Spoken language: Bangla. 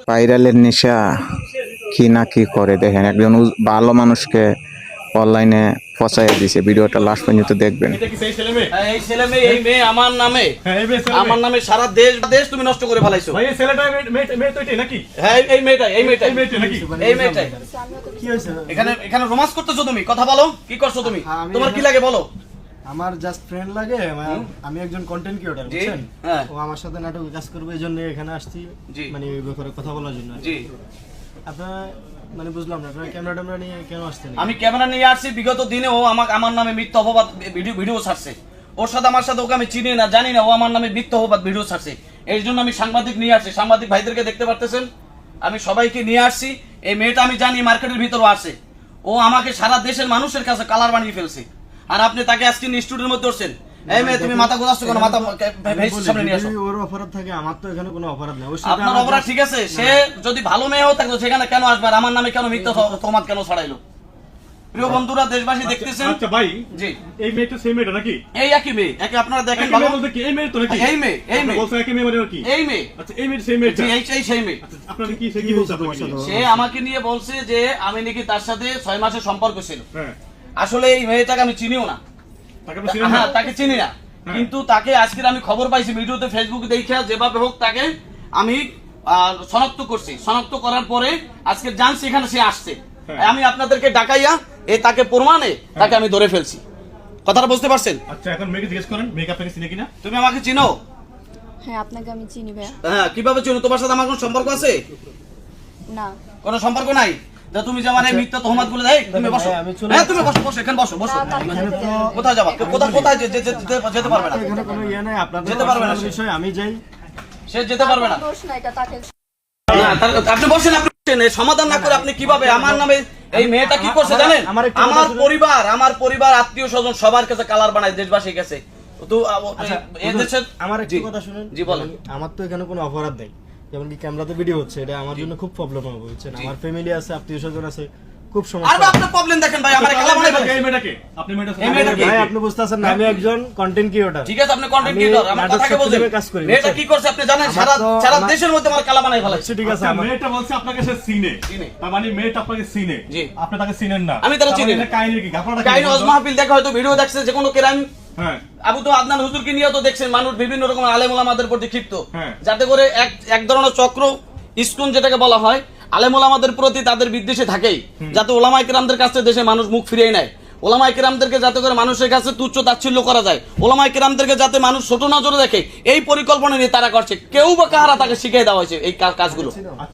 ভাইরালের নেশা কি না কি করে দেখেন, একজন ভালো মানুষকে অনলাইনে ফসাইয়া দিছে। ভিডিওটা লাস্ট পর্যন্ত দেখবেন। এই ছেলে মেয়ে এই মেয়ে আমার নামে সারা দেশ তুমি নষ্ট করে ফেলাইছো। ভাই এই ছেলেটা মেয়ে তো এটাই নাকি? হ্যাঁ এই মেয়েটাই নাকি? কি হয়েছে? এখানে রোমান্স করতেছো তুমি, কথা বলো কি করছো তুমি, তোমার কি লাগে বলো। আমার জাস্ট ফ্রেন্ড লাগে, আমি একজন কন্টেন্ট ক্রিয়েটর, বুঝছেন? হ্যাঁ। ও আমার সাথে নাটকে কাজ করবে, এইজন্য এখানে আসছি, জি। মানে এই ব্যাপারে কথা বলার জন্য। জি আপনারা মানে বুঝলাম না, আপনারা ক্যামেরা ট্যামেরা নিয়ে কেন আসছেন? আমি ক্যামেরা নিয়ে আসছি, বিগত দিনে ও আমার নামে মিথ্যা অপবাদ ভিডিও ছাড়ছে। ওর সাথে আমার সাথে ওকে আমি চিনি না জানি না, ও আমার নামে মিথ্যা অপবাদ ভিডিও ছাড়ছে। এর জন্য আমি সাংবাদিক নিয়ে আসছি, সাংবাদিক ভাইদেরকে দেখতে পারতেছেন, আমি সবাইকে নিয়ে আসছি। এই মেয়েটা আমি জানি মার্কেটের ভিতরে আছে, ও আমাকে সারা দেশের মানুষের কাছে কালার বানিয়ে ফেলছে। আর আপনি তাকে আজকে স্টুডিওর মধ্যে ধরছেন। এই মেয়ে তুমি মাথা গোছাচ্ছ কেন? মাথা ভেসে সামনে নিয়ে আসো। যদি ওর অপরাধ থাকে, আমার তো এখানে কোনো অপরাধ নেই। আপনার অপরাধ ঠিক আছে, সে যদি ভালো মেয়ে হতো থাকতো সেখানে কেন আসবে? আর আমার নামে কেন মিথ্যা তহমত কেন ছড়াইলো? প্রিয় বন্ধুরা, দেশবাসী দেখতেছেন। আচ্ছা ভাই, জি এই মেয়েটা সেই মেয়েটা নাকি? এই একই মেয়ে, একে আপনারা দেখেন একই ভালো। মেয়ে বলতে কি এই মেয়ে তো নাকি? এই মেয়ে বলছে একই মেয়ে মানে কি? এই মেয়ে আচ্ছা এই মেয়ে সেই মেয়েটা। জি এই সেই মেয়ে। আচ্ছা আপনারা কি সে কি বলছে আপনাকে নিয়ে? সে আমাকে নিয়ে বলছে যে আমি নাকি তার সাথে 6 মাসের সম্পর্ক ছিল। হ্যাঁ। আসলে এই মেয়েটাকে আমি চিনিও না। তাকে আপনি চিনেন না? হ্যাঁ, তাকে চিনি না, কিন্তু তাকে আজকের আমি খবর পাইছি ভিডিওতে, ফেসবুকে দেখে যেভাবে হোক তাকে আমি শনাক্ত করার পরে আজকে জানছি এখানে সে আসছে। আমি আপনাদেরকে ডাকাইয়া তাকে প্রমাণে তাকে আমি ধরে ফেলছি। কথাটা বুঝতে পারছেন? আচ্ছা এখন মেয়েকে জিজ্ঞেস করেন, মেয়েকে আপনাকে চিনে কিনা? তুমি আমাকে চিনো? হ্যাঁ, আপনাকে আমি চিনি ভাইয়া। হ্যাঁ, কিভাবে চিনো? তোমার সাথে আমার কোনো সম্পর্ক আছে? না, কোনো সম্পর্ক নাই। তুমি যে আমার এই মিথ্যা তহমত গুলো দেয়, তুমি বসো। হ্যাঁ তুমি বসো এখানে বসো। কোথায় যাবা? কোথায় যেতে পারবে না। এখানে কোনো ইয়ে নাই, আপনাদের যেতে পারবে না বিষয়, আমি যাই। সে যেতে পারবে না। দোষ না, এটা তাকে। আপনি বসেন, সমাধান না করে আপনি কিভাবে আমার নামে এই মেয়েটা কি করছে জানেন? আমার পরিবার আত্মীয় স্বজন সবার কাছে কালার বানায় দেশবাসীর কাছে। তো এই দেশের আমার একটু কথা শুনেন। জি বলেন। আমার তো এখানে কোনো অপরাধ নেই, যেমন কি ক্যামেরাতে ভিডিও হচ্ছে, এটা আমার জন্য খুব প্রবলেম হবে, বুঝছেন? আমার ফ্যামিলি আছে, আত্মীয় স্বজন আছে, খুব আর সমস্যা। আপনি প্রবলেম দেখেন ভাই, আমার কালা বানায় ফেলছে। এই মেয়েটাকে আপনি এই মেয়েটাকে ভাই আপনি বুঝতেছেন না, আমি একজন কন্টেন্ট ক্রিয়েটর। ঠিক আছে, আপনি কন্টেন্ট ক্রিয়েটর, আমার কথাকে বলছেন। কাজ করি, মেয়েটা কি করছে আপনি জানেন? সারা দেশের মধ্যে আমার কালা বানায় ফেলাচ্ছে। ঠিক আছে, আচ্ছা মেয়েটা বলছে আপনাকে সে চিনে। তার মানে মেয়েটা আপনাকে চিনে। জি। আপনি তাকে চিনেন না। আমি তাকে চিনি না। কাহিনী কি? আপনারা কাহিনী ওয়াজ মাহফিল দেখা হয়তো ভিডিও দেখছে যে কোনো কেরাম। হ্যাঁ। আবু তো আদনান হুজুরকে নিয়ে তো দেখছেন মানুষ বিভিন্ন রকম আলেম ওলামাদের প্রতি ক্ষিপ্ত, হ্যাঁ। যাতে করে এক ধরনের চক্র ইস্কুন যেটাকে বলা হয় আলেম ওলামাদের প্রতি তাদের বিদ্বেষে থাকেই, যাতে ওলামায়ে কেরামদের কাছে দেশে মানুষ মুখ ফিরিয়ে নেয়। ওলামায়ে কেরামদেরকে যাতে করে মানুষের কাছে তুচ্ছ তাচ্ছিল্য করা যায়, ওলামায়ে কেরামদেরকে যাতে মানুষ ছোট নজরে দেখে, এই পরিকল্পনা নিয়ে তারা করছে। কেউ বা কাহারা তাকে শিখিয়ে দেওয়া হয়েছে এই কাজগুলো।